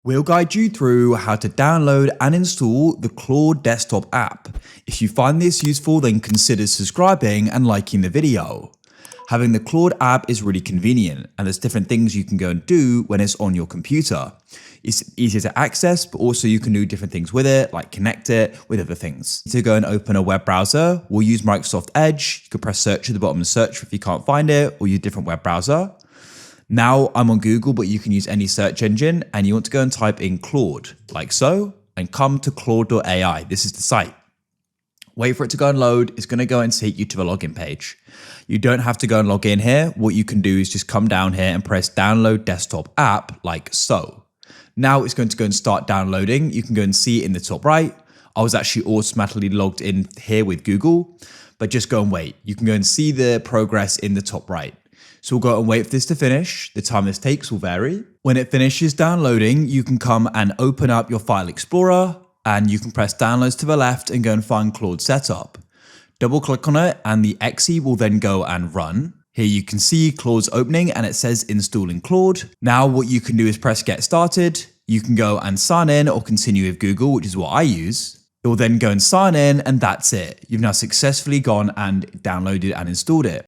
We'll guide you through how to download and install the Claude desktop app. If you find this useful, then consider subscribing and liking the video. Having the Claude app is really convenient, and there's different things you can go and do when it's on your computer. It's easier to access, but also you can do different things with it, like connect it with other things. To go and open a web browser, we'll use Microsoft Edge. You can press search at the bottom and search if you can't find it, or use a different web browser. Now I'm on Google, but you can use any search engine, and you want to go and type in Claude, like so, and come to Claude.ai. This is the site. Wait for it to go and load. It's going to go and take you to the login page. You don't have to go and log in here. What you can do is just come down here and press download desktop app, like so. Now it's going to go and start downloading. You can go and see it in the top right. I was actually automatically logged in here with Google, but just go and wait. You can go and see the progress in the top right. So we'll go and wait for this to finish. The time this takes will vary. When it finishes downloading, you can come and open up your file explorer, and you can press downloads to the left and go and find Claude setup. Double click on it and the exe will then go and run. Here you can see Claude's opening and it says installing Claude. Now what you can do is press get started. You can go and sign in or continue with Google, which is what I use. It will then go and sign in, and that's it. You've now successfully gone and downloaded and installed it.